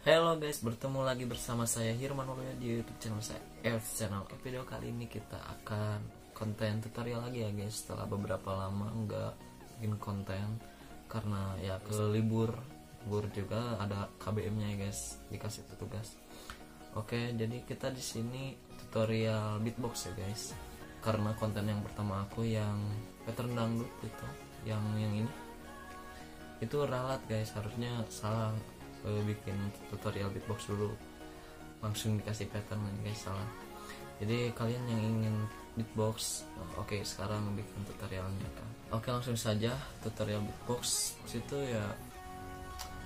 Halo guys, bertemu lagi bersama saya Hirman Waluya di YouTube channel saya, Elf Channel. Video kali ini kita akan konten tutorial lagi ya guys. Setelah beberapa lama nggak bikin konten karena ya ke libur juga ada KBM-nya ya guys, dikasih tugas. Oke, jadi kita di sini tutorial beatbox ya guys. Karena konten yang pertama aku yang pattern dangdut itu, yang ini itu ralat guys, harusnya salah. Bikin tutorial beatbox dulu langsung dikasih pattern guys, salah. Jadi kalian yang ingin beatbox, oke, sekarang bikin tutorialnya kan. Oke, langsung saja tutorial beatbox. Situ ya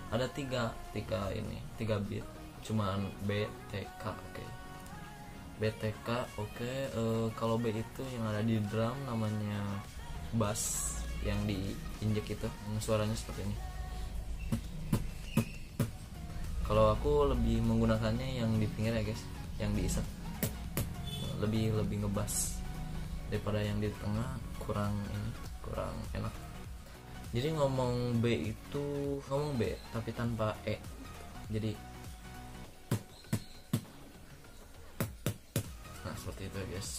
ada tiga beat, cuman B, T, K. Oke, B, T, K. Oke, kalau B itu yang ada di drum namanya bass, yang diinjek itu suaranya seperti ini. Kalau aku lebih menggunakannya yang di pinggir ya guys, yang diiset, lebih ngebas daripada yang di tengah, kurang enak. Jadi ngomong B tapi tanpa E. Jadi nah seperti itu ya guys.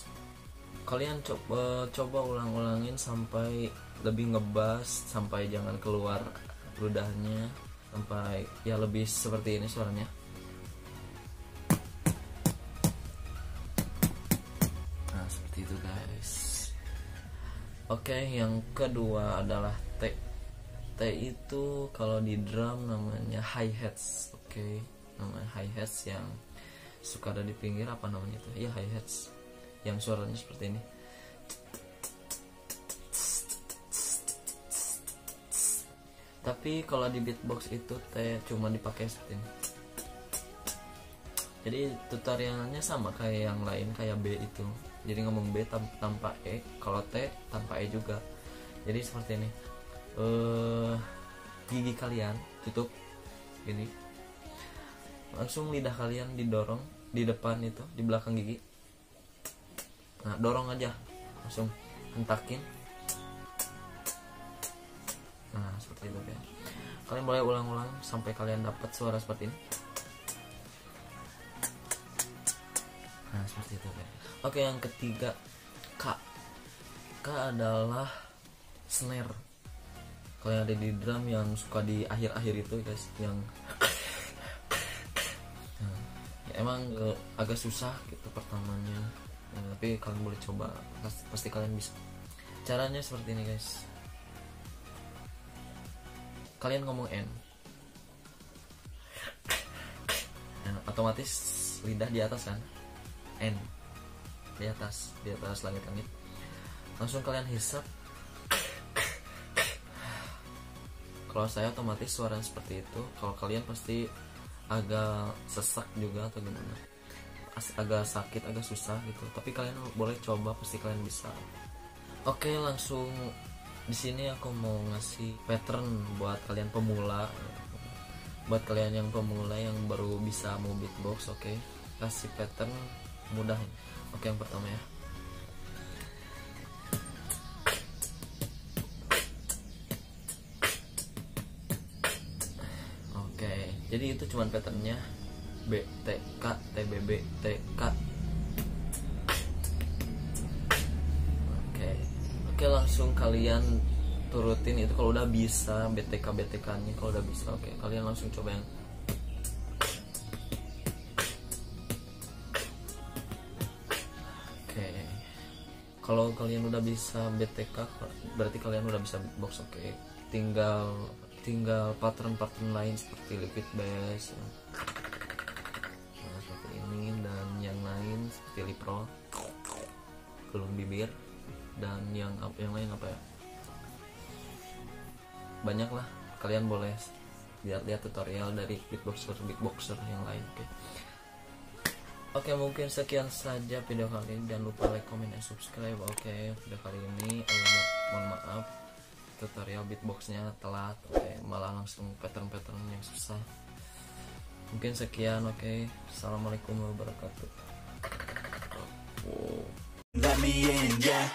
Kalian coba ulang-ulangin sampai lebih ngebas, sampai jangan keluar ludahnya, sampai ya lebih seperti ini suaranya. Nah seperti itu guys. Oke, yang kedua adalah T. T itu kalau di drum namanya hi hats. Oke, namanya hi hats, yang suka ada di pinggir, apa namanya itu ya, hi hats, yang suaranya seperti ini. Tapi kalau di beatbox itu T cuma dipakai seperti ini. Jadi tutorialnya sama kayak yang lain, kayak B itu. Jadi ngomong B tanpa E, kalau T tanpa E juga. Jadi seperti ini. Gigi kalian tutup gini. Langsung lidah kalian didorong di depan itu, di belakang gigi. Nah, dorong aja. Langsung hentakin. Nah seperti itu guys. Kalian boleh ulang-ulang sampai kalian dapat suara seperti ini. Nah seperti itu guys. Oke, yang ketiga K. K adalah snare. Kalau yang ada di drum yang suka di akhir-akhir itu guys, yang nah, ya emang agak susah gitu pertamanya, tapi kalian boleh coba, pasti kalian bisa. Caranya seperti ini guys. Kalian ngomong N, nah, otomatis lidah di atas kan, N di atas langit-langit. Langsung kalian hisap. Kalau saya otomatis suara seperti itu. Kalau kalian pasti agak sesak juga atau gimana, agak sakit, agak susah gitu. Tapi kalian boleh coba, pasti kalian bisa. Oke, langsung di sini aku mau ngasih pattern buat kalian pemula, buat kalian yang pemula yang baru bisa mau beatbox. Oke, kasih pattern mudah. Oke, yang pertama ya. Oke, jadi itu cuman patternnya B, T, K, T, B, B, T, K. Oke, langsung kalian turutin itu kalau udah bisa, BTK nya kalau udah bisa. Oke, kalian langsung coba yang oke. Kalau kalian udah bisa BTK berarti kalian udah bisa beatbox. Oke, tinggal pattern lain seperti liquid bass, nah, seperti ini, dan yang lain seperti lip roll, gelung bibir, dan yang lain apa ya, banyak lah. Kalian boleh lihat tutorial dari beatboxer yang lain. Oke, mungkin sekian saja video kali ini. Jangan lupa like, comment, dan subscribe. Oke, video kali ini mohon maaf tutorial beatboxnya telat. Oke, malah langsung pattern yang susah. Mungkin sekian. Oke, assalamualaikum warahmatullahi wabarakatuh. Let me in, yeah.